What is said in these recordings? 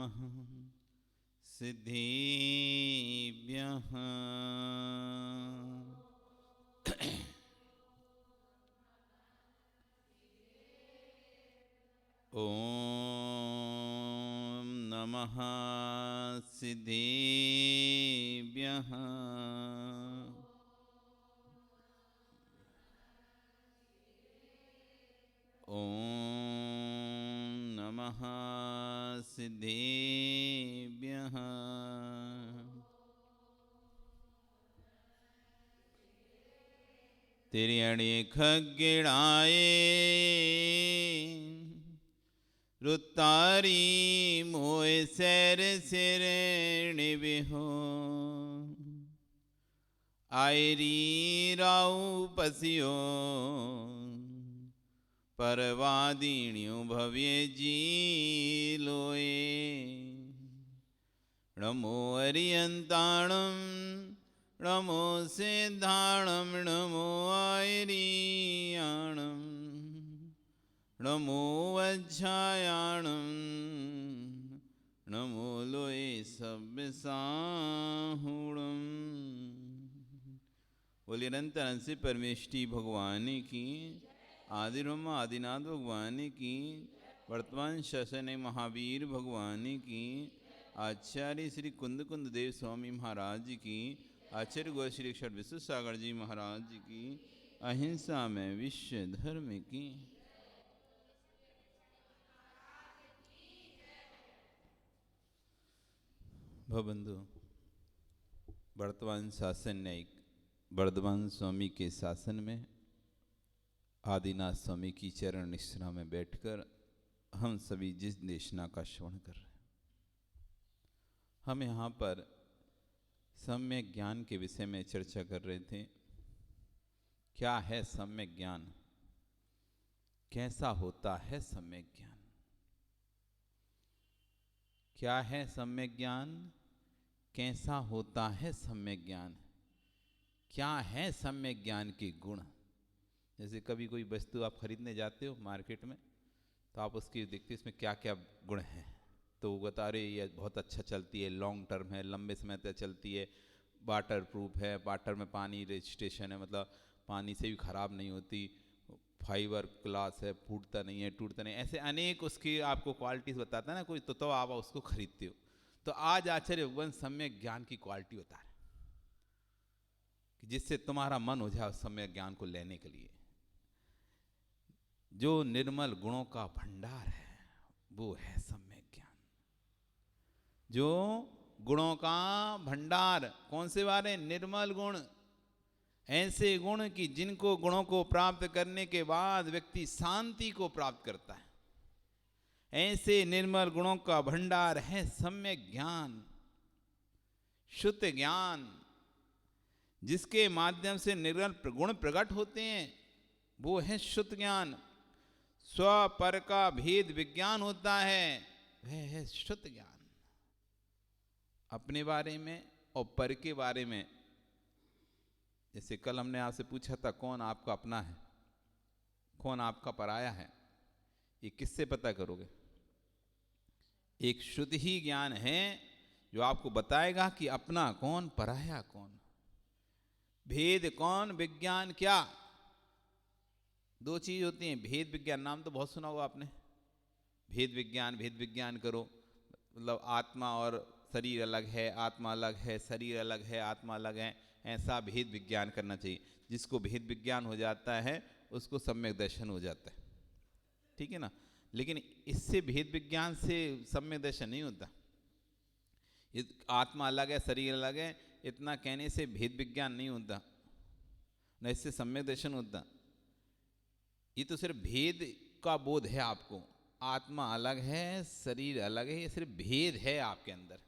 नमः सिद्धिभ्यः। ॐ नमः सिद्धिभ्यः। ॐ नमः सिद्धिभ्यः। तिर्यणि खग्गिणाये रुतारी मोय सैर सिरणी बिहो आयरी राउ पसियो परवादीण्यो भव्य जी लोए नमो अरियंताणम नमो सिद्धाणम नमो आयरियाणम नमो वज्जायाणम नमो लोए सब्यसाहुणम। बोलिए अनंत से परमेष्टि भगवान की, आदिब्रह्म आदिनाथ भगवान की, वर्तमान शासन महावीर भगवान की, आचार्य श्री कुंद कुंद देव स्वामी महाराज की, आचार्य गो श्री अक्षर विश्व सागर जी महाराज की, अहिंसा में विश्व धर्म की। भवबंधु, वर्तमान शासन न्यायिक वर्धमान स्वामी के शासन में आदिनाथ स्वामी की चरण निश्रा में बैठकर हम सभी जिस देशना का श्रवण कर रहे हैं, हम यहाँ पर सम्यक ज्ञान के विषय में चर्चा कर रहे थे। क्या है सम्यक ज्ञान, कैसा होता है सम्यक ज्ञान, क्या है सम्यक ज्ञान, कैसा होता है सम्यक ज्ञान, क्या है सम्यक ज्ञान के गुण। जैसे कभी कोई वस्तु आप खरीदने जाते हो मार्केट में, तो आप उसकी देखते हो इसमें क्या क्या गुण हैं, तो वो बता रहे ये बहुत अच्छा चलती है, लॉन्ग टर्म है, लंबे समय तक चलती है, वाटर प्रूफ है, वाटर में पानी रजिस्ट्रेशन है, मतलब पानी से भी ख़राब नहीं होती, फाइबर क्लास है, फूटता नहीं है, टूटता नहीं, ऐसे अनेक उसकी आपको क्वालिटीज़ बताता है ना कोई, तो आप उसको खरीदते हो। तो आज आचार्य भगवान सम्यक ज्ञान की क्वालिटी बता रहे कि जिससे तुम्हारा मन हो जाए उस सम्यक ज्ञान को लेने के लिए। जो निर्मल गुणों का भंडार है वो है सम्यक ज्ञान। जो गुणों का भंडार कौन से वाले? निर्मल गुण, ऐसे गुण कि जिनको गुणों को प्राप्त करने के बाद व्यक्ति शांति को प्राप्त करता है, ऐसे निर्मल गुणों का भंडार है सम्यक ज्ञान, शुद्ध ज्ञान, जिसके माध्यम से निर्मल गुण प्रकट होते हैं, वो है शुद्ध ज्ञान। स्व पर का भेद विज्ञान होता है, वह है शुद्ध ज्ञान। अपने बारे में और पर के बारे में, जैसे कल हमने आपसे पूछा था कौन आपका अपना है, कौन आपका पराया है, ये किससे पता करोगे? एक शुद्ध ही ज्ञान है जो आपको बताएगा कि अपना कौन पराया कौन, भेद कौन विज्ञान क्या। दो चीज होती हैं, भेद विज्ञान, नाम तो बहुत सुना होगा आपने, भेद विज्ञान, भेद विज्ञान करो, मतलब आत्मा और शरीर अलग है, आत्मा अलग है, शरीर अलग है, आत्मा अलग है, ऐसा भेद विज्ञान करना चाहिए। जिसको भेद विज्ञान हो जाता है उसको सम्यक दर्शन हो जाता है, ठीक है ना। लेकिन इससे भेद विज्ञान से सम्यक दर्शन नहीं होता। आत्मा अलग है, शरीर अलग है, इतना कहने से भेद विज्ञान नहीं होता, न इससे सम्यक दर्शन होता। ये तो सिर्फ भेद का बोध है आपको, आत्मा अलग है, शरीर अलग है, ये सिर्फ भेद है आपके अंदर,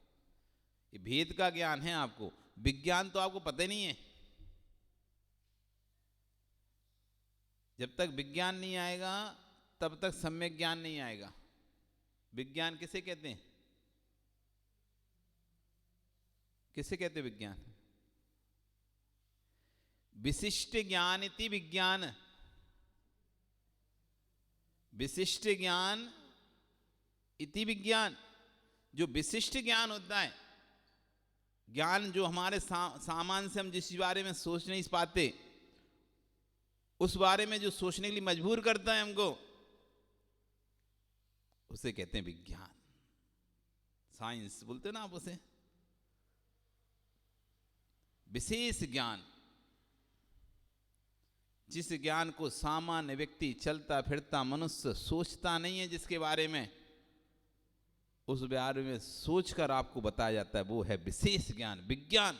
ये भेद का ज्ञान है आपको। विज्ञान तो आपको पता ही नहीं है। जब तक विज्ञान नहीं आएगा तब तक सम्यक ज्ञान नहीं आएगा। विज्ञान किसे कहते हैं? किसे कहते हैं विज्ञान? विशिष्ट ज्ञान इति विज्ञान, विशिष्ट ज्ञान इति विज्ञान। जो विशिष्ट ज्ञान होता है, ज्ञान जो हमारे सामान से हम जिस बारे में सोच नहीं पाते, उस बारे में जो सोचने के लिए मजबूर करता है हमको, उसे कहते हैं विज्ञान। साइंस बोलते ना आप उसे। विशेष ज्ञान, जिस ज्ञान को सामान्य व्यक्ति, चलता फिरता मनुष्य सोचता नहीं है, जिसके बारे में, उस बारे में सोचकर आपको बताया जाता है, वो है विशेष ज्ञान, विज्ञान।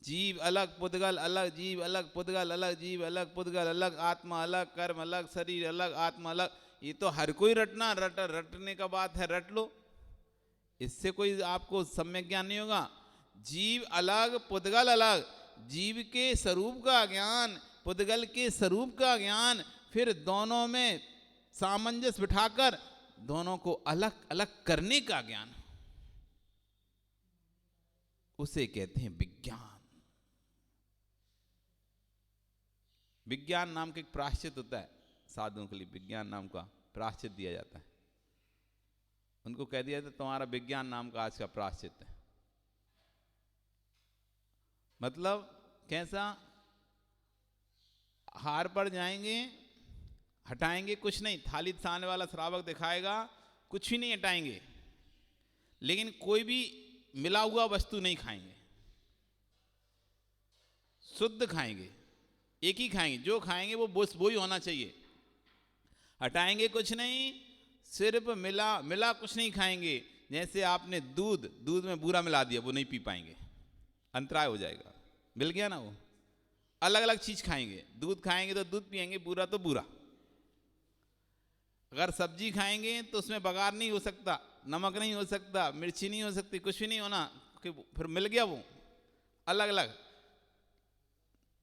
जीव अलग, पुद्गल अलग, जीव अलग, पुद्गल अलग, जीव अलग, पुद्गल अलग, आत्मा अलग, कर्म अलग, शरीर अलग, आत्मा अलग। ये तो हर कोई रटने का बात है, रट लो, इससे कोई आपको सम्यक ज्ञान नहीं होगा। जीव अलग, पुद्गल अलग, जीव के स्वरूप का ज्ञान, पुद्गल के स्वरूप का ज्ञान, फिर दोनों में सामंजस्य बिठाकर दोनों को अलग अलग करने का ज्ञान, उसे कहते हैं विज्ञान। विज्ञान नाम का एक प्रायश्चित होता है साधुओं के लिए, विज्ञान नाम का प्रायश्चित दिया जाता है। उनको कह दिया जाता तुम्हारा विज्ञान नाम का आज का प्रायश्चित है। मतलब कैसा? हार पर जाएंगे, हटाएंगे कुछ नहीं, थाली थाने वाला श्रावक दिखाएगा, कुछ भी नहीं हटाएंगे, लेकिन कोई भी मिला हुआ वस्तु नहीं खाएंगे, शुद्ध खाएंगे, एक ही खाएंगे, जो खाएंगे वो ही होना चाहिए। हटाएंगे कुछ नहीं, सिर्फ मिला कुछ नहीं खाएंगे। जैसे आपने दूध में बूरा मिला दिया, वो नहीं पी पाएंगे, अंतराय हो जाएगा। मिल गया ना? वो अलग अलग चीज खाएंगे, दूध खाएंगे तो दूध पिएंगे, बूरा तो बूरा। अगर सब्जी खाएंगे तो उसमें बघार नहीं हो सकता, नमक नहीं हो सकता, मिर्ची नहीं हो सकती, कुछ भी नहीं होना, फिर मिल गया वो अलग अलग।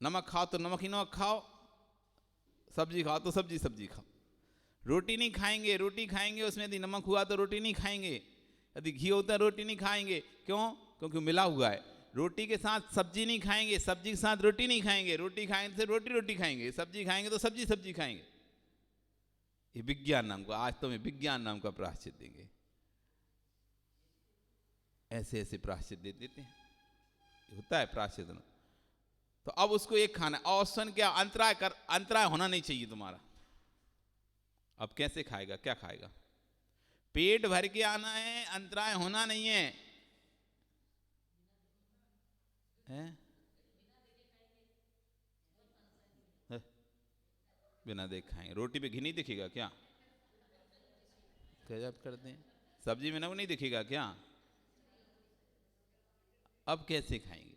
नमक खाओ तो नमक ही नमक खाओ, सब्जी खाओ तो सब्जी खाओ। रोटी नहीं खाएंगे, रोटी खाएंगे उसमें यदि नमक हुआ तो रोटी नहीं खाएंगे, यदि घी होता है रोटी नहीं खाएंगे। क्यों? क्योंकि मिला हुआ है। रोटी के साथ सब्जी नहीं खाएंगे, सब्जी के साथ रोटी नहीं खाएंगे, रोटी खाएंगे तो रोटी खाएंगे, सब्जी खाएंगे तो सब्जी खाएंगे। ये विज्ञान नाम का, आज तो मैं विज्ञान नाम का प्रायश्चित देंगे। ऐसे ऐसे प्रायश्चित दे देते हैं, होता है प्रायश्चित। तो अब उसको एक खाना, औसन क्या अंतराय होना नहीं चाहिए तुम्हारा। अब कैसे खाएगा, क्या खाएगा? पेट भर के आना है, अंतराय होना नहीं है, बिना देख खाएंगे। रोटी पे घी नहीं दिखेगा क्या? गजब करते हैं। सब्जी में ना वो नहीं दिखेगा क्या? अब कैसे खाएंगे?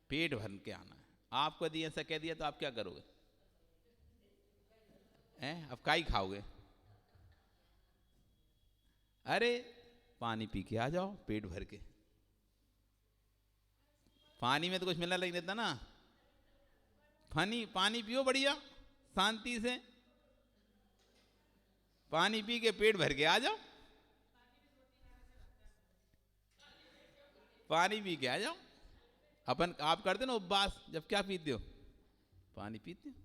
पेट भर के आना है। आपको यदि ऐसा कह दिया तो आप क्या करोगे? अब काई खाओगे? अरे पानी पी के आ जाओ पेट भर के। पानी में तो कुछ मिलना नहीं देता ना, पानी पियो बढ़िया शांति से, पानी पी के पेट भर के आ जाओ, पानी पी के आ जाओ। आप करते ना उपवास, जब क्या पीते हो? पानी पीते हो।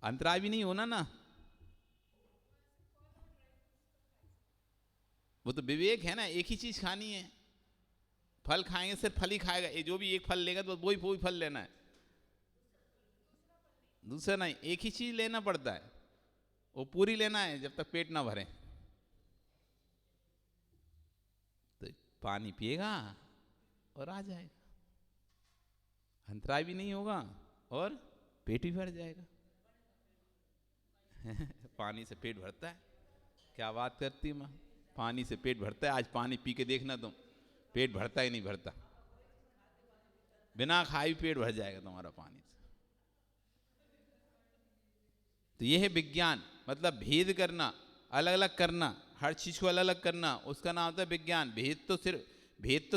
अंतराय भी नहीं होना ना, वो तो विवेक है ना, एक ही चीज खानी है। फल खाएंगे सिर्फ फल ही खाएगा, ये जो भी एक फल लेगा तो वही फल लेना है, दूसरा नहीं। एक ही चीज लेना पड़ता है, वो पूरी लेना है जब तक पेट ना भरे। तो पानी पिएगा और आ जाएगा, अंतराय भी नहीं होगा और पेट भी भर जाएगा। पानी से पेट भरता है, क्या बात करती माँ, पानी से पेट भरता है। आज पानी पी के देखना तुम, पेट भरता ही नहीं भरता, बिना खाए पेट भर जाएगा तुम्हारा पानी से। तो यह है विज्ञान, मतलब भेद करना, अलग अलग करना, हर चीज को अलग अलग करना, उसका नाम होता है विज्ञान। भेद तो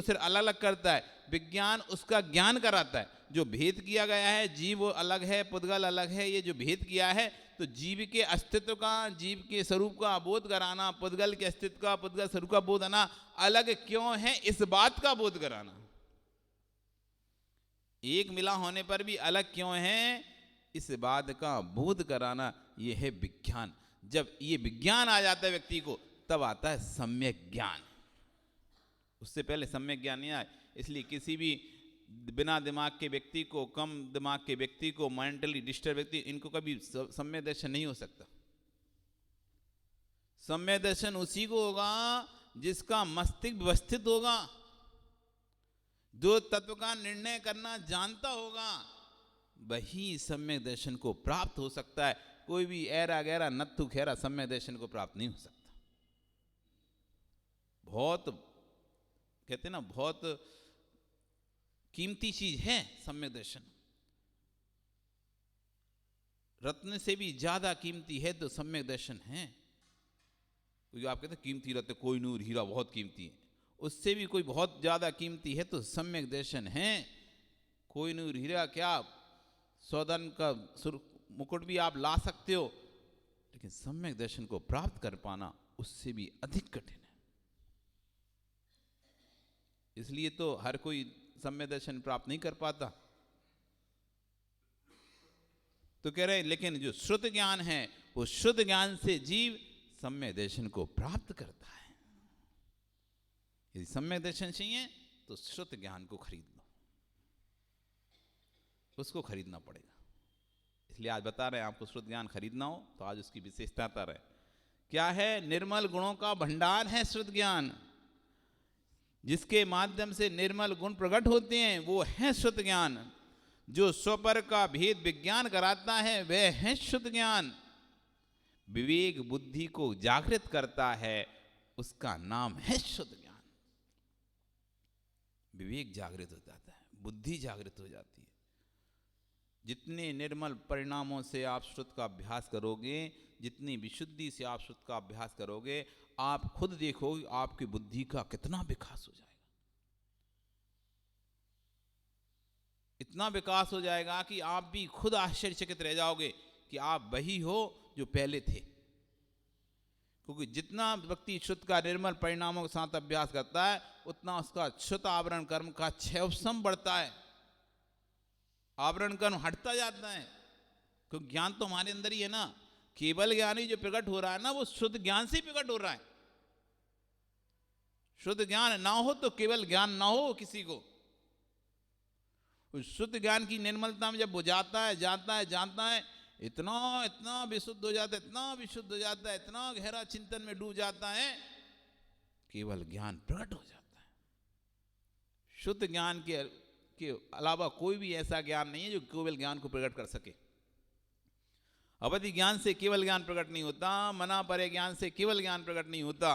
सिर्फ अलग अलग करता है, विज्ञान उसका ज्ञान कराता है। जो भेद किया गया है, जीव वो अलग है, पुद्गल अलग है, ये जो भेद किया है, तो जीव के अस्तित्व का, जीव के स्वरूप का बोध कराना, पुद्गल के अस्तित्व का, पुद्गल स्वरूप का बोध आना, अलग क्यों है इस बात का बोध कराना। एक मिला होने पर भी अलग क्यों है इस बात का बोध कराना, यह है विज्ञान। जब ये विज्ञान आ जाता है व्यक्ति को, तब आता है सम्यक ज्ञान। उससे पहले सम्यक ज्ञान नहीं आए। इसलिए किसी भी बिना दिमाग के व्यक्ति को, कम दिमाग के व्यक्ति को, मेंटली डिस्टर्ब व्यक्ति, इनको कभी सम्यक दर्शन नहीं हो सकता। सम्यक दर्शन उसी को होगा जिसका मस्तिष्क व्यवस्थित होगा, जो तत्व का निर्णय करना जानता होगा, वही सम्यक दर्शन को प्राप्त हो सकता है। कोई भी ऐरा गैरा नत्थु खेरा सम्यक दर्शन को प्राप्त नहीं हो सकता। बहुत कहते हैं ना, बहुत कीमती चीज है सम्यक दर्शन। रत्न से भी ज्यादा कीमती है तो सम्यक दर्शन है। क्योंकि आप कहते हैं कीमती रत्न, कोई नूर हीरा बहुत कीमती है, उससे भी कोई बहुत ज्यादा कीमती है तो सम्यक दर्शन है। कोई नूर हीरा क्या, सौदन का मुकुट भी आप ला सकते हो, लेकिन सम्यक दर्शन को प्राप्त कर पाना उससे भी अधिक कठिन है। इसलिए तो हर कोई सम्यक दर्शन प्राप्त नहीं कर पाता। तो कह रहे हैं लेकिन जो श्रुत ज्ञान है, वो शुद्ध ज्ञान से जीव सम्यक दर्शन को प्राप्त करता है। यदि सम्यक दर्शन चाहिए तो श्रुत ज्ञान को खरीद लो, उसको खरीदना पड़ेगा। इसलिए आज बता रहे हैं आपको श्रुत ज्ञान खरीदना हो तो आज उसकी विशेषता बता रहे हैं। क्या है? निर्मल गुणों का भंडार है श्रुत ज्ञान, जिसके माध्यम से निर्मल गुण प्रकट होते हैं, वो है श्रुत ज्ञान। जो स्वपर का भेद विज्ञान कराता है वह है श्रुत ज्ञान। विवेक बुद्धि को जागृत करता है, उसका नाम है श्रुत ज्ञान। विवेक जागृत हो जाता है, बुद्धि जागृत हो जाती है। जितने निर्मल परिणामों से आप श्रुत का अभ्यास करोगे, जितनी विशुद्धि से आप श्रुत का अभ्यास करोगे, आप खुद देखोगे आपकी बुद्धि का कितना विकास हो जाएगा। इतना विकास हो जाएगा कि आप भी खुद आश्चर्यचकित रह जाओगे कि आप वही हो जो पहले थे। क्योंकि जितना व्यक्ति श्रुत का निर्मल परिणामों के साथ अभ्यास करता है, उतना उसका श्रुत आवरण कर्म का क्षयसम बढ़ता है, आवरण कर्म हटता जाता है। क्योंकि ज्ञान तो हमारे अंदर ही है ना। केवल ज्ञान ही जो प्रकट हो रहा है ना, वो शुद्ध ज्ञान से ही प्रकट हो रहा है। शुद्ध ज्ञान ना हो तो केवल ज्ञान ना हो किसी को। उस शुद्ध ज्ञान की निर्मलता में जब वो जाता है, जानता है, इतना विशुद्ध हो जाता है, इतना विशुद्ध हो जाता है, इतना गहरा चिंतन में डूब जाता है, केवल ज्ञान प्रकट हो जाता है। शुद्ध ज्ञान के अलावा कोई भी ऐसा ज्ञान नहीं है जो केवल ज्ञान को प्रकट कर सके। अवधि ज्ञान से केवल ज्ञान प्रकट नहीं होता, मना परे ज्ञान से केवल ज्ञान प्रकट नहीं होता,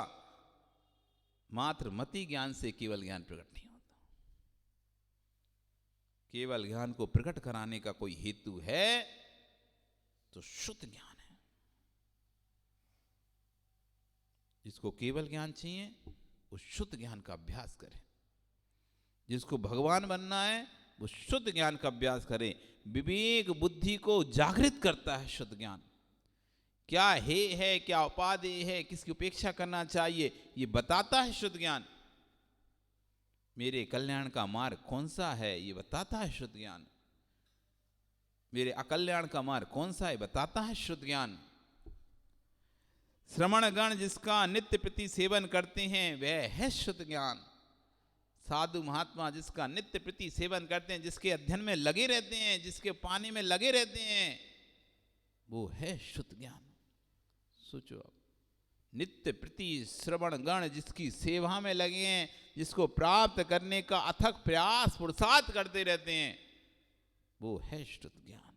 मात्र मति ज्ञान से केवल ज्ञान प्रकट नहीं होता। केवल ज्ञान को प्रकट कराने का कोई हेतु है तो शुद्ध ज्ञान है। जिसको केवल ज्ञान चाहिए वो शुद्ध ज्ञान का अभ्यास करे। जिसको भगवान बनना है वो शुद्ध ज्ञान का अभ्यास करे। विवेक बुद्धि को जागृत करता है शुद्ध ज्ञान। क्या है, क्या उपादेय है, किसकी उपेक्षा करना चाहिए, ये बताता है शुद्ध ज्ञान। मेरे कल्याण का मार्ग कौन सा है, ये बताता है शुद्ध ज्ञान। मेरे अकल्याण का मार्ग कौन सा है, बताता है शुद्ध ज्ञान। श्रमण गण जिसका नित्य प्रति सेवन करते हैं वह है शुद्ध ज्ञान। साधु महात्मा जिसका नित्य प्रति सेवन करते हैं, जिसके अध्ययन में लगे रहते हैं, जिसके पानी में लगे रहते हैं, वो है शुद्ध ज्ञान। सोचो आप, नित्य प्रति श्रवण गण जिसकी सेवा में लगे हैं, जिसको प्राप्त करने का अथक प्रयास पुरुषार्थ करते रहते हैं, वो है शुद्ध ज्ञान।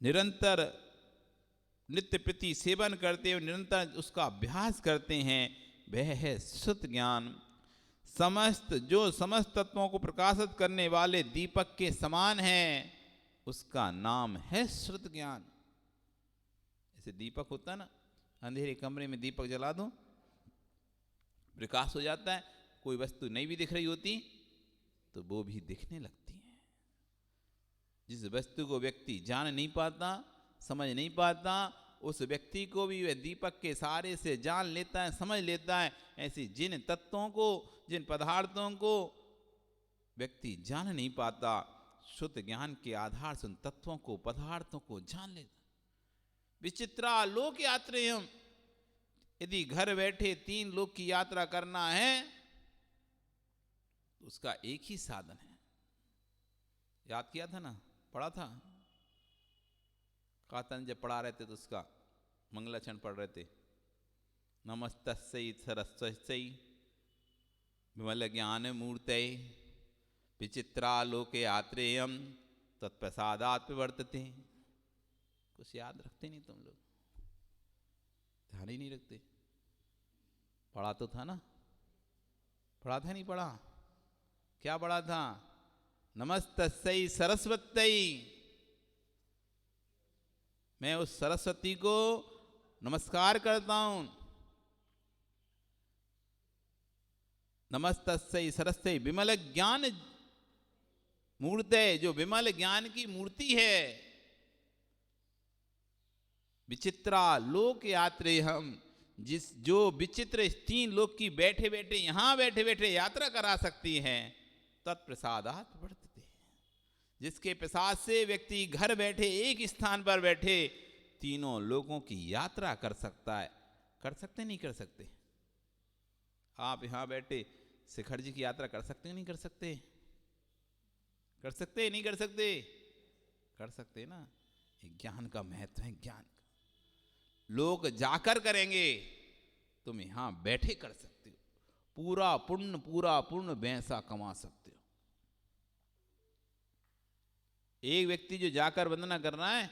निरंतर नित्य प्रति सेवन करते हुए निरंतर उसका अभ्यास करते हैं, वह है शुद्ध ज्ञान। समस्त तत्वों को प्रकाशित करने वाले दीपक के समान है, उसका नाम है शुद्ध ज्ञान। जैसे दीपक होता है ना, अंधेरे कमरे में दीपक जला दो, प्रकाश हो जाता है। कोई वस्तु नहीं भी दिख रही होती तो वो भी दिखने लगती है। जिस वस्तु को व्यक्ति जान नहीं पाता, समझ नहीं पाता, उस व्यक्ति को भी वह दीपक के सहारे से जान लेता है, समझ लेता है। ऐसी जिन तत्वों को, जिन पदार्थों को व्यक्ति जान नहीं पाता, शुद्ध ज्ञान के आधार से उन तत्वों को, पदार्थों को जान लेता। विचित्रा लोक यात्रे हम, यदि घर बैठे 3 लोक की यात्रा करना है तो उसका एक ही साधन है। याद किया था ना, पढ़ा था, कहा था जब पढ़ा रहे थे तो उसका मंगलाचरण पढ़ रहे थे, नमस्तस्यै सरस्वत्यै विमल ज्ञान मूर्तये विचित्रालोके आत्रेयम तत्प्रसादात् प्रवर्तते। कुछ याद रखते नहीं तुम लोग, ध्यान ही नहीं रखते। पढ़ा तो था ना, पढ़ा था नहीं पढ़ा? क्या पढ़ा था? नमस्तस्यै सरस्वत्यै, मैं उस सरस्वती को नमस्कार करता हूं। नमस्तस्यै सरस्वत्यै विमल ज्ञान मूर्ते, जो विमल ज्ञान की मूर्ति है। विचित्रा लोक यात्रे, हम जो विचित्र 3 लोक की बैठे बैठे यहां बैठे बैठे यात्रा करा सकती है, तत्प्रसादात् वर्तते, जिसके प्रसाद से व्यक्ति घर बैठे एक स्थान पर बैठे 3 लोगों की यात्रा कर सकता है। कर सकते नहीं कर सकते? आप यहां बैठे शिखर जी की यात्रा कर सकते नहीं कर सकते? कर सकते नहीं कर सकते? कर सकते ना। ज्ञान का महत्व है, ज्ञान का। लोग जाकर करेंगे, तुम यहां बैठे कर सकते हो, पूरा पूर्ण पैसा कमा सकते हो। एक व्यक्ति जो जाकर वंदना करना है,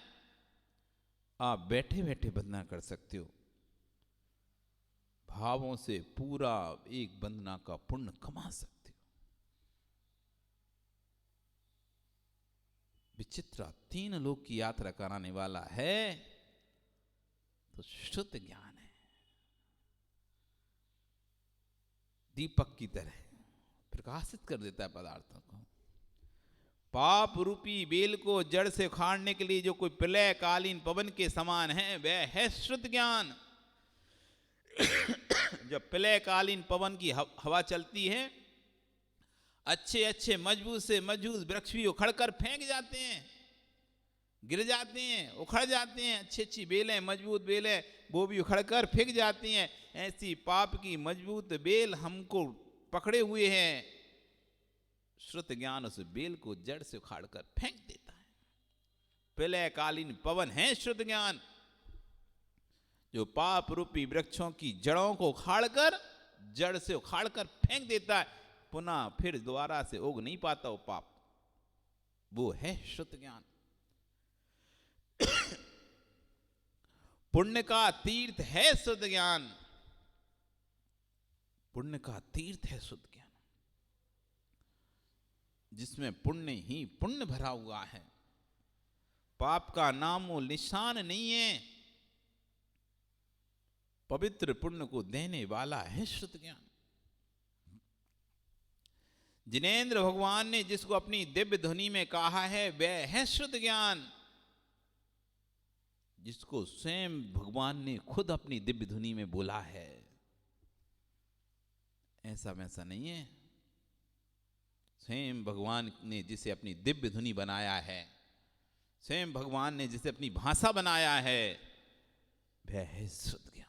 आप बैठे बैठे वंदना कर सकते हो, भावों से पूरा एक वंदना का पुण्य कमा सकते हो। विचित्र 3 लोक की यात्रा कराने वाला है तो शुद्ध ज्ञान है, दीपक की तरह प्रकाशित कर देता है पदार्थों को। पाप रूपी बेल को जड़ से उखाड़ने के लिए जो कोई प्रलयकालीन पवन के समान है, वह है शुद्ध ज्ञान। जब प्रलयकालीन पवन की हवा चलती है, अच्छे अच्छे मजबूत से मजबूत वृक्ष भी उखड़कर फेंक जाते हैं, गिर जाते हैं, उखड़ जाते हैं। अच्छी अच्छी बेलें, मजबूत बेलें, वो भी उखड़कर फेंक जाती हैं। ऐसी पाप की मजबूत बेल हमको पकड़े हुए हैं, श्रुत ज्ञान उस बेल को जड़ से उखाड़कर फेंक देता है। प्रलयकालीन पवन है शुद्ध ज्ञान, जो पाप रूपी वृक्षों की जड़ों को उखाड़कर, जड़ से उखाड़कर फेंक देता है। पुनः फिर दोबारा से उग नहीं पाता वो पाप, वो है शुद्ध ज्ञान। पुण्य का तीर्थ है शुद्ध ज्ञान, पुण्य का तीर्थ है शुद्ध ज्ञान, जिसमें पुण्य ही पुण्य भरा हुआ है, पाप का नामो निशान नहीं है। पवित्र पुण्य को देने वाला है शुद्ध ज्ञान। जिनेंद्र भगवान ने जिसको अपनी दिव्य ध्वनि में कहा है, वह है शुद्ध ज्ञान, जिसको स्वयं भगवान ने खुद अपनी दिव्य ध्वनि में बोला है। ऐसा वैसा नहीं है, स्वयं भगवान ने जिसे अपनी दिव्य ध्वनि बनाया है, स्वयं भगवान ने जिसे अपनी भाषा बनाया है, वह है शुद्ध ज्ञान।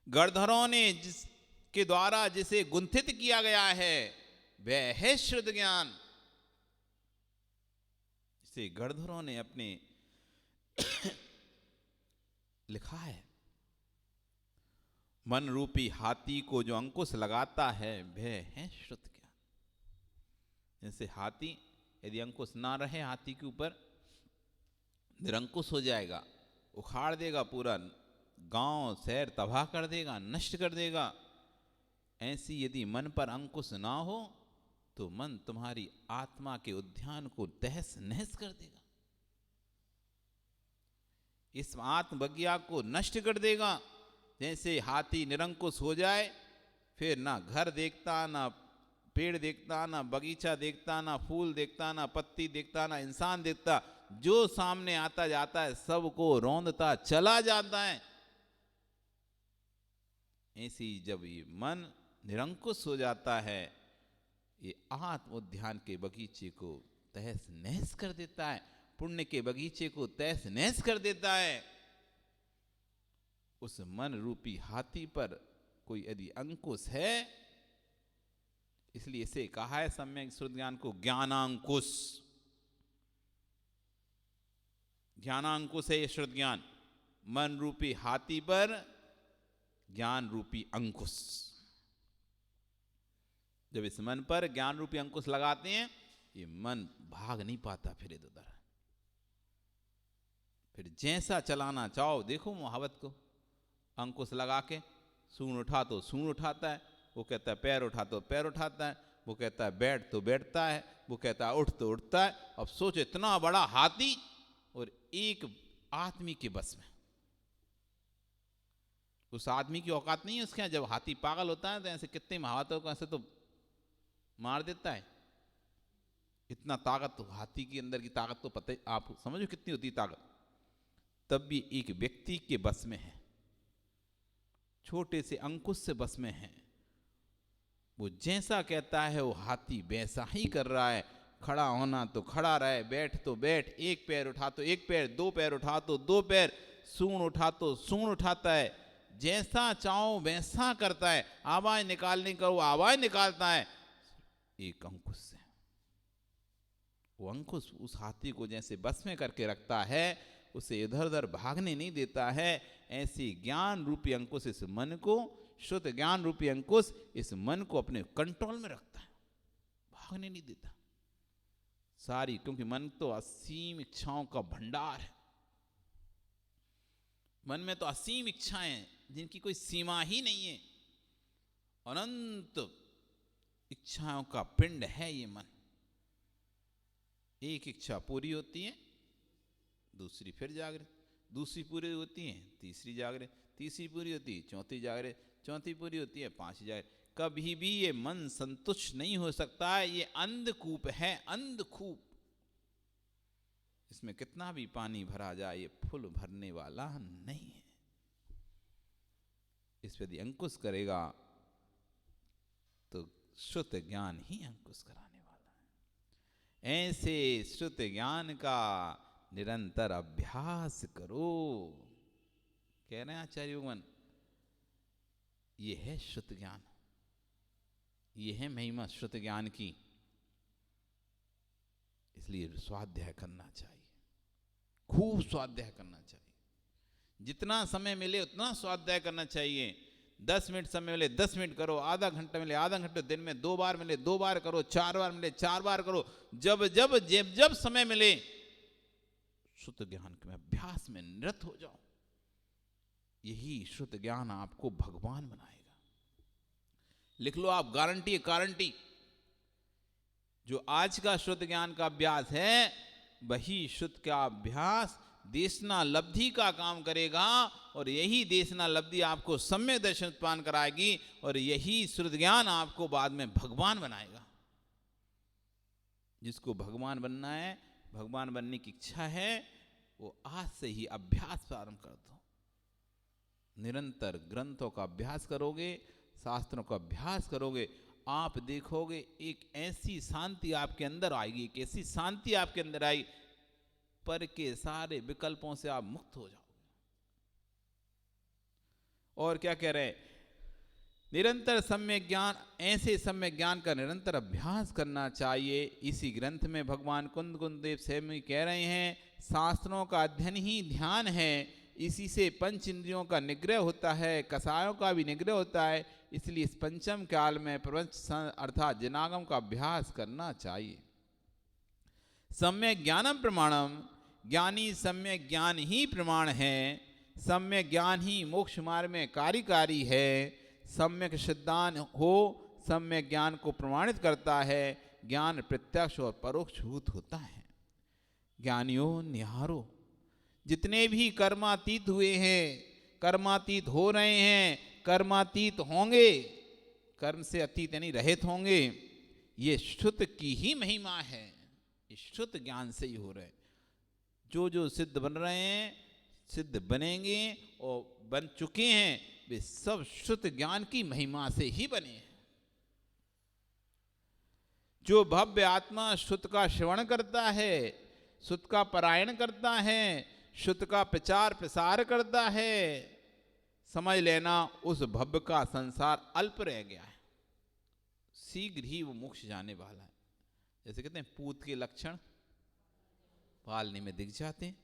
गणधरों ने जिसके द्वारा जिसे गुंथित किया गया है, वह है शुद्ध ज्ञान। जिसे गणधरों ने अपने लिखा है, मन रूपी हाथी को जो अंकुश लगाता है, वह है शुद्ध ज्ञान। जैसे हाथी, यदि अंकुश ना रहे हाथी के ऊपर, निरंकुश हो जाएगा, उखाड़ देगा, पूरा गांव शहर तबाह कर देगा, नष्ट कर देगा। ऐसी यदि मन पर अंकुश ना हो, तो मन तुम्हारी आत्मा के उद्यान को तहस नहस कर देगा, इस आत्मविज्ञा को नष्ट कर देगा। जैसे हाथी निरंकुश हो जाए, फिर ना घर देखता, ना पेड़ देखता, ना बगीचा देखता, ना फूल देखता, ना पत्ती देखता, ना इंसान देखता, जो सामने आता जाता है सबको रौंदता चला जाता है। ऐसी जब ये मन निरंकुश हो जाता है, ये आत्म उद्यान के बगीचे को तहस नहस कर देता है, पुण्य के बगीचे को तहस नहस कर देता है। उस मन रूपी हाथी पर कोई यदि अंकुश है, इसलिए इसे कहा है सम्यक श्रुत ज्ञान को ज्ञानांकुश। ज्ञानांकुश है ये श्रुत ज्ञान, मन रूपी हाथी पर ज्ञान रूपी अंकुश। जब इस मन पर ज्ञान रूपी अंकुश लगाते हैं, ये मन भाग नहीं पाता फिर इधर उधर। फिर जैसा चलाना चाहो, देखो मुहावत को, अंकुश लगा के सूंड उठा तो सूंड उठाता है, वो कहता है पैर उठा तो पैर उठाता है, वो कहता है बैठ तो बैठता है, वो कहता है उठ तो उठता है। अब सोचो इतना बड़ा हाथी और एक आदमी के बस में। उस आदमी की औकात नहीं है उसके यहाँ। जब हाथी पागल होता है तो ऐसे कितने महावतों को ऐसे तो मार देता है। इतना ताकत तो हाथी के अंदर की ताकत तो पता ही, आप समझो कितनी होती ताकत। तब भी एक व्यक्ति के बस में है, छोटे से अंकुश से बस में है। वो जैसा कहता है वो हाथी वैसा ही कर रहा है। खड़ा होना तो खड़ा रहे, बैठ तो बैठ, एक पैर उठा तो एक पैर, दो पैर उठा तो दो पैर, सूंड उठा तो सूंड उठाता है। जैसा चाहो वैसा करता है। आवाज निकालने का वो आवाज निकालता है एक अंकुश से। वो अंकुश उस हाथी को जैसे बस में करके रखता है, उसे इधर उधर भागने नहीं देता है। ऐसी ज्ञान रूपी अंकुश इस मन को, शुद्ध ज्ञान रूपी अंकुश इस मन को अपने कंट्रोल में रखता है, भागने नहीं देता सारी। क्योंकि मन तो असीम इच्छाओं का भंडार है। मन में तो असीम इच्छाएं हैं जिनकी कोई सीमा ही नहीं है। अनंत इच्छाओं का पिंड है ये मन। एक इच्छा पूरी होती है, दूसरी फिर जागृत, दूसरी पूरी होती है, तीसरी जागृत, तीसरी पूरी होती है, चौथी जागृत, चौथी पूरी होती है, पांचवी जागृत। कभी भी ये मन संतुष्ट नहीं हो सकता है। ये अंधकूप है, अंधकूप। इसमें कितना भी पानी भरा जाए ये फुल भरने वाला नहीं है। इस पर यदि अंकुश करेगा तो शुद्ध ज्ञान ही अंकुश कराने वाला है। ऐसे शुद्ध ज्ञान का निरंतर अभ्यास करो, कह रहे हैं आचार्य युगमन। ये है शुद्ध ज्ञान, ये है महिमा शुद्ध ज्ञान की। इसलिए स्वाध्याय करना चाहिए, खूब स्वाध्याय करना चाहिए। जितना समय मिले उतना स्वाध्याय करना चाहिए। 10 मिनट समय मिले 10 मिनट करो, आधा घंटा मिले आधा घंटा, दिन में 2 बार मिले 2 बार करो, 4 बार मिले 4 बार करो। जब जब जब जब समय मिले शुद्ध ज्ञान के अभ्यास में निरत हो जाओ। यही शुद्ध ज्ञान आपको भगवान बनाएगा। लिख लो आप, गारंटी है, गारंटी। जो आज का शुद्ध ज्ञान का अभ्यास है, वही शुद्ध का अभ्यास देशना लब्धि का काम करेगा। और यही देशना लब्धि आपको सम्यक दर्शन उत्पन्न कराएगी। और यही शुद्ध ज्ञान आपको बाद में भगवान बनाएगा। जिसको भगवान बनना है, भगवान बनने की इच्छा है, वो आज से ही अभ्यास प्रारंभ कर दो। निरंतर ग्रंथों का अभ्यास करोगे, शास्त्रों का अभ्यास करोगे, आप देखोगे एक ऐसी शांति आपके अंदर आएगी, एक ऐसी शांति आपके अंदर आई, पर के सारे विकल्पों से आप मुक्त हो जाओगे। और क्या कह रहे हैं? निरंतर सम्यक ज्ञान, ऐसे सम्यक ज्ञान का निरंतर अभ्यास करना चाहिए। इसी ग्रंथ में भगवान कुंद कुंदेव स्वामी कह रहे हैं, शास्त्रों का अध्ययन ही ध्यान है। इसी से पंच इंद्रियों का निग्रह होता है, कसायों का भी निग्रह होता है। इसलिए इस पंचम काल में प्रपंच अर्थात जनागम का अभ्यास करना चाहिए। सम्यक ज्ञानम प्रमाणम, ज्ञानी सम्यक ज्ञान ही प्रमाण है। सम्यक ज्ञान ही मोक्ष मार्ग में कार्यकारी है। सम्यक सिद्धांत हो, सम्यक ज्ञान को प्रमाणित करता है। ज्ञान प्रत्यक्ष और परोक्षभूत होता है। ज्ञानियों निहारो, जितने भी कर्मातीत हुए हैं, कर्मातीत हो रहे हैं, कर्मातीत होंगे, कर्म से अतीत यानी रहित होंगे, ये शुद्ध की ही महिमा है। ये शुद्ध ज्ञान से ही हो रहे हैं। जो जो सिद्ध बन रहे हैं, सिद्ध बनेंगे और बन चुके हैं, वे सब शुद्ध ज्ञान की महिमा से ही बने हैं। जो भव्य आत्मा शुद्ध का श्रवण करता है, शुद्ध का पारायण करता है, शुद्ध का प्रचार प्रसार करता है, समझ लेना उस भव्य का संसार अल्प रह गया है, शीघ्र ही वो मोक्ष जाने वाला है। जैसे कहते हैं पूत के लक्षण पालने में दिख जाते हैं,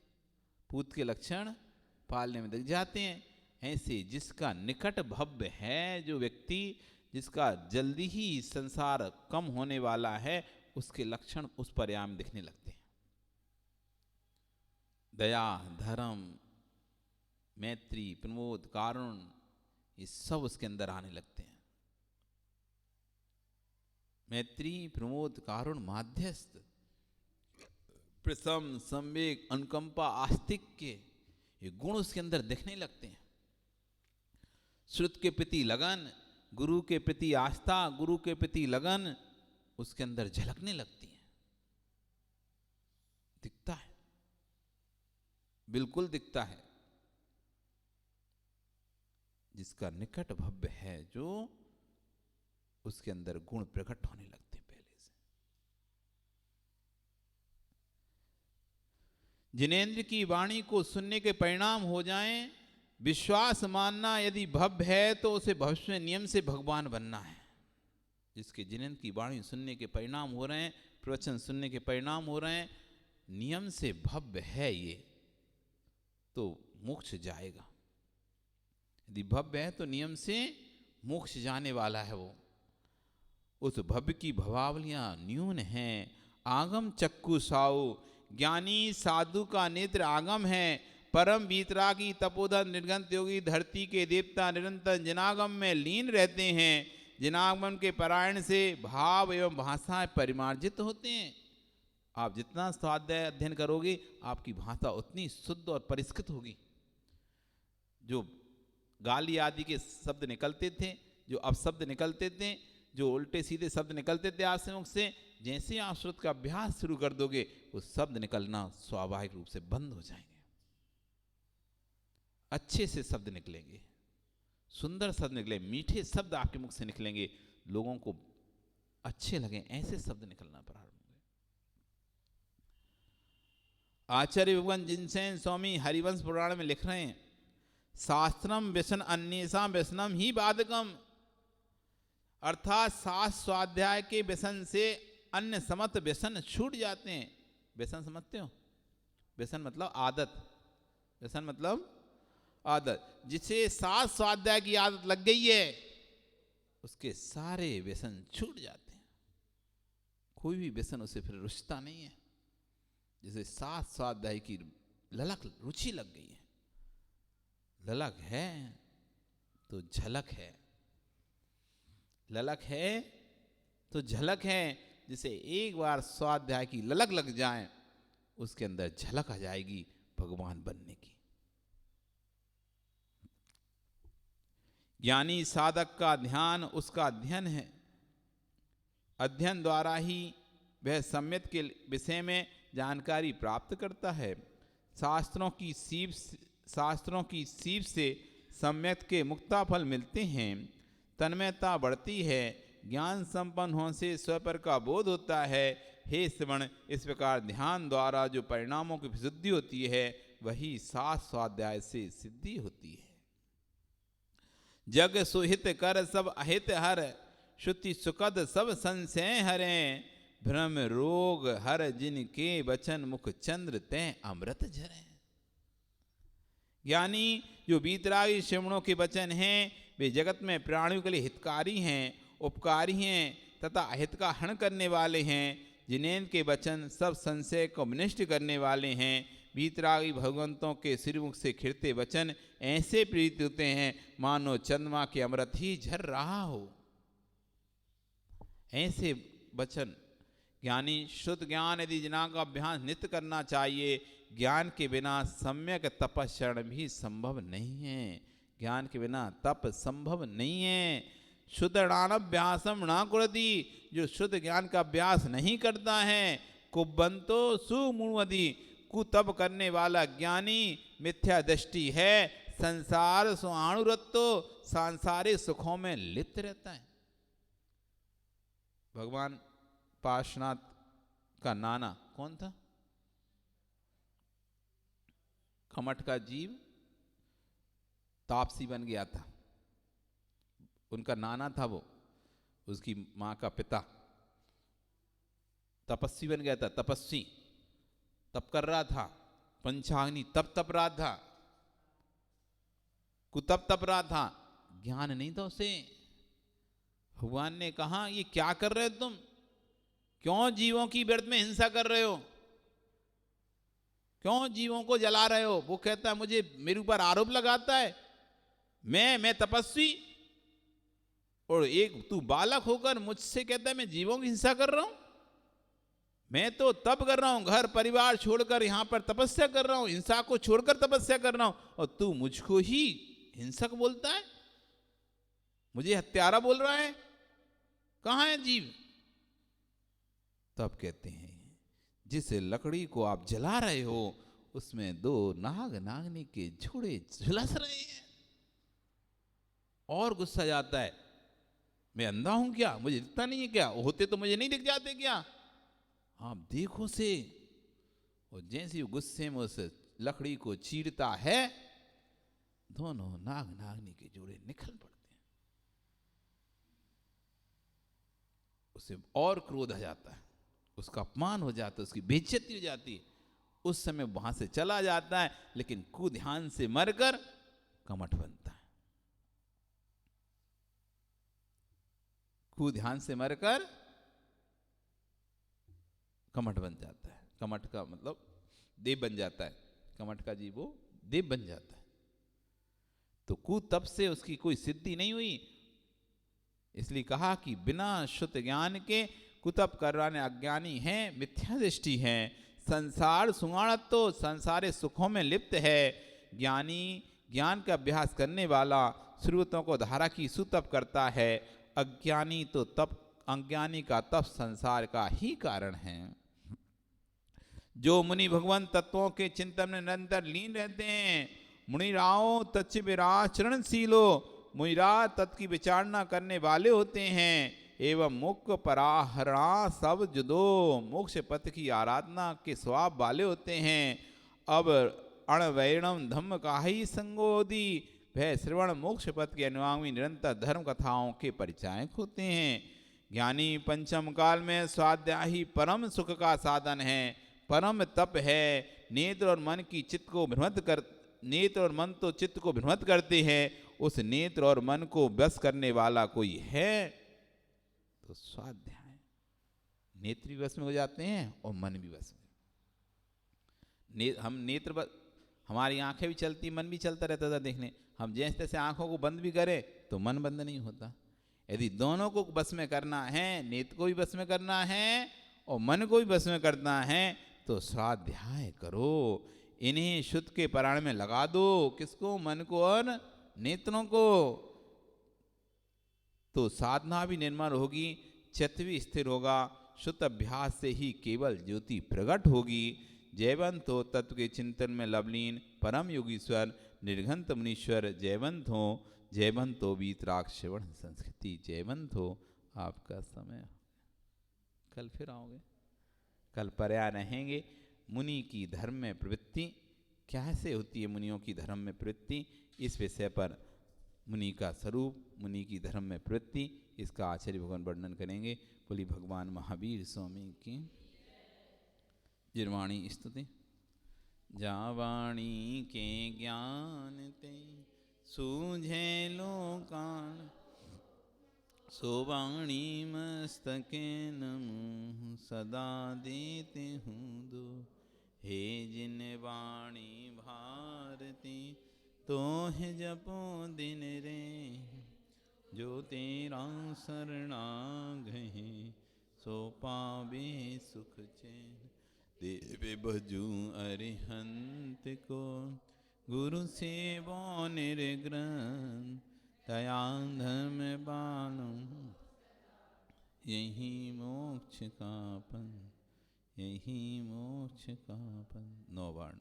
पूत के लक्षण पालने में दिख जाते हैं। ऐसे जिसका निकट भव्य है, जो व्यक्ति जिसका जल्दी ही संसार कम होने वाला है, उसके लक्षण उस पर्याय में दिखने लगते हैं। दया, धर्म, मैत्री, प्रमोद, कारुण, ये सब उसके अंदर आने लगते हैं। मैत्री, प्रमोद, कारुण, माध्यस्थ, प्रसम, संवेग, अनुकंपा, आस्तिक्य, ये गुण उसके अंदर दिखने लगते हैं। श्रुत के प्रति लगन, गुरु के प्रति आस्था, गुरु के प्रति लगन उसके अंदर झलकने लगती है। दिखता है, बिल्कुल दिखता है। जिसका निकट भव्य है, जो उसके अंदर गुण प्रकट होने लगते हैं पहले से। जिनेंद्र की वाणी को सुनने के परिणाम हो जाएं, विश्वास मानना यदि भव्य है तो उसे भविष्य में नियम से भगवान बनना है। जिसके जिनेंद्र की वाणी सुनने के परिणाम हो रहे हैं, प्रवचन सुनने के परिणाम हो रहे हैं, नियम से भव्य है ये, तो मोक्ष जाएगा। यदि भव्य है तो नियम से मोक्ष जाने वाला है वो। उस भव्य की भवावलियां न्यून हैं। आगम चक्कु साऊ, ज्ञानी साधु का नेत्र आगम है। परम वीतरागी तपोधन निर्गंत योगी धरती के देवता निरंतर जिनागम में लीन रहते हैं। जिनागमन के पारायण से भाव एवं भाषाएं परिमार्जित होते हैं। आप जितना स्वाध्याय अध्ययन करोगे, आपकी भाषा उतनी शुद्ध और परिष्कृत होगी। जो गाली आदि के शब्द निकलते थे, जो अपशब्द निकलते थे, जो उल्टे सीधे शब्द निकलते थे आपसे मुख से, जैसे आप श्रुत का अभ्यास शुरू कर दोगे, वो शब्द निकलना स्वाभाविक रूप से बंद हो जाएंगे। अच्छे से शब्द निकलेंगे, सुंदर शब्द निकले, मीठे शब्द आपके मुख से निकलेंगे, लोगों को अच्छे लगे, ऐसे शब्द निकलना प्रारंभ होंगे। आचार्य भगवान जिनसेन स्वामी हरिवंश पुराण में लिख रहे हैं, शास्त्रम व्यसन अन्येषां व्यसनम ही बाधकम, अर्थात शास्त्र स्वाध्याय के व्यसन से अन्य समस्त व्यसन छूट जाते हैं। व्यसन समझते हो? व्यसन मतलब आदत, व्यसन मतलब आदत। जिसे शास्त्र स्वाध्याय की आदत लग गई है, उसके सारे व्यसन छूट जाते हैं। कोई भी व्यसन उसे फिर रुचता नहीं है। जैसे शास्त्र स्वाध्याय की ललक रुचि लग गई है। ललक है तो झलक है, ललक है तो झलक है। जिसे एक बार स्वाध्याय की ललक लग जाए, उसके अंदर झलक आ जाएगी भगवान बनने की। ज्ञानी साधक का ध्यान उसका अध्ययन है। अध्ययन द्वारा ही वह सम्यक के विषय में जानकारी प्राप्त करता है। शास्त्रों की सीप से सम्यक के मुक्ता फल मिलते हैं। तन्मयता बढ़ती है, ज्ञान संपन्न होने से स्वपर का बोध होता है। हे श्रवण, इस प्रकार ध्यान द्वारा जो परिणामों की सिद्धि होती है, वही शास्त्र स्वाध्याय से सिद्धि होती है। जग सुहित कर सब अहित हर, श्रुति सुखद सब संशय हरे। भ्रम रोग हर जिनके वचन, मुख चंद्र तय अमृत झरे। ज्ञानी जो वीतरागी श्रवणों के वचन हैं, वे जगत में प्राणियों के लिए हितकारी हैं, उपकारी हैं तथा अहित का हरण करने वाले हैं। जिनेंद्र के वचन सब संशय को विनष्ट करने वाले हैं। वीतरागी भगवंतों के श्रीमुख से खिरते वचन ऐसे प्रीत होते हैं, मानो चंद्रमा के अमृत ही झर रहा हो। ऐसे वचन ज्ञानी शुद्ध ज्ञान यदि जिना का अभ्यास नित्य करना चाहिए। ज्ञान के बिना सम्यक तपस्रण भी संभव नहीं है। ज्ञान के बिना तप संभव नहीं है। शुद्ध ज्ञानाभ्यासम न कुरति, जो शुद्ध ज्ञान का अभ्यास नहीं करता है, कुबंतो सुमुवदि, कुतप करने वाला ज्ञानी मिथ्या दृष्टि है। संसार सुआणुरत्तो, सांसारिक सुखों में लिप्त रहता है। भगवान पार्श्वनाथ का नाना कौन था? कमठ का जीव तापसी बन गया था। उनका नाना था वो, उसकी माँ का पिता तपस्वी बन गया था, तपस्वी तप कर रहा था, पंचाग्नि तप रहा था, कुतप तप रहा था, ज्ञान नहीं था उसे। भगवान ने कहा ये क्या कर रहे हो तुम, क्यों जीवों की व्यर्थ में हिंसा कर रहे हो, क्यों जीवों को जला रहे हो। वो कहता है मुझे, मेरे ऊपर आरोप लगाता है, मैं तपस्वी, और एक तू बालक होकर मुझसे कहता है मैं जीवों की हिंसा कर रहा हूं। मैं तो तप कर रहा हूं, घर परिवार छोड़कर यहां पर तपस्या कर रहा हूं, हिंसा को छोड़कर तपस्या कर रहा हूं, और तू मुझको ही हिंसक बोलता है, मुझे हत्यारा बोल रहा है। कहां है जीव। तब कहते हैं जिस लकड़ी को आप जला रहे हो उसमें दो नाग नागनी के जोड़े झुलस रहे हैं। और गुस्सा जाता है, मैं अंधा हूं क्या, मुझे दिखता नहीं है क्या, होते तो मुझे नहीं दिख जाते क्या, आप देखो से। और जैसे ही गुस्से में उस लकड़ी को चीरता है, दोनों नाग नागनी के जोड़े निकल पड़ते हैं। उसे और क्रोध आ जाता है, उसका अपमान हो जाता है, उसकी बेइज्जती हो जाती है। उस समय वहां से चला जाता है, लेकिन कुध्यान से मरकर कमठ बनता है। कुध्यान से मरकर कमठ बन जाता है। कमठ का मतलब देव बन जाता है, कमठ का जीव वो देव बन जाता है। तो कुतप से उसकी कोई सिद्धि नहीं हुई, इसलिए कहा कि बिना शुद्ध ज्ञान के कुतप कराने अज्ञानी हैं, मिथ्या दृष्टि है। संसार सुगाणत तो संसारे सुखों में लिप्त है। ज्ञानी ज्ञान का अभ्यास करने वाला श्रुतों को धारा की सुतप करता है। अज्ञानी तो तप, अज्ञानी का तप संसार का ही कारण है। जो मुनि भगवान तत्वों के चिंतन में निरंतर लीन रहते हैं, मुनिराओ तच्च विराचरणशीलो, मुनिरा तत् की विचारणा करने वाले होते हैं। एवं मुक्ख पराहरणा सब जुदो, मोक्ष पथ की आराधना के स्वभाव वाले होते हैं। अब अणवैणम धम्म का ही संगोदी, वह श्रवण मोक्ष पथ के अनुगामी निरंतर धर्म कथाओं के परिचायक होते हैं। ज्ञानी पंचम काल में स्वाध्याय ही परम सुख का साधन है, परम तप है। नेत्र और मन की चित्त को भ्रमित कर, नेत्र और मन तो चित्त को भ्रमित करते हैं, उस नेत्र और मन को बस करने वाला कोई है तो स्वाध्याय। नेत्र भी वश में हो जाते हैं और मन भी वश में। हम नेत्र, हमारी आंखें भी चलती, मन भी चलता रहता था देखने, हम जैसे तैसे आंखों को बंद भी करें तो मन बंद नहीं होता। यदि दोनों को बस में करना है, नेत्र को भी बस में करना है और मन को भी बस में करना है, तो स्वाध्याय करो। इन्हें शुद्ध के प्राण में लगा दो। किसको, मन को और नेत्रों को। तो साधना भी निर्मल होगी, चित्त भी स्थिर होगा। शुद्ध अभ्यास से ही केवल ज्योति प्रकट होगी। जयवंत हो तत्व के चिंतन में लवलीन परम योगीश्वर निर्घंत मुनीश्वर। जयवंत हो वीतराग श्रवण संस्कृति। जयवंत हो। आपका समय, कल फिर आओगे, कल पर्याय रहेंगे। मुनि की धर्म में प्रवृत्ति कैसे होती है, मुनियों की धर्म में प्रवृत्ति, इस विषय पर मुनि का स्वरूप, मुनि की धर्म में प्रवृत्ति, इसका आचार्य भगवान वर्णन करेंगे। बोली भगवान महावीर स्वामी की जिरवाणी स्तुति। जावाणी के ज्ञान ते सूझे लोकान, सोवाणी मस्तके नमः सदा देते हूँ दो। हे जिन वाणी भारती तो है जपो दिन रे, जो तेरा शरणागहि सो पावे सुख चैन। देवे भजू अरिहंत को गुरु सेवो निर्ग्रंथ, दया धर्म बालम यही मोक्ष का पन, यही मोक्ष का पन। 9 बार।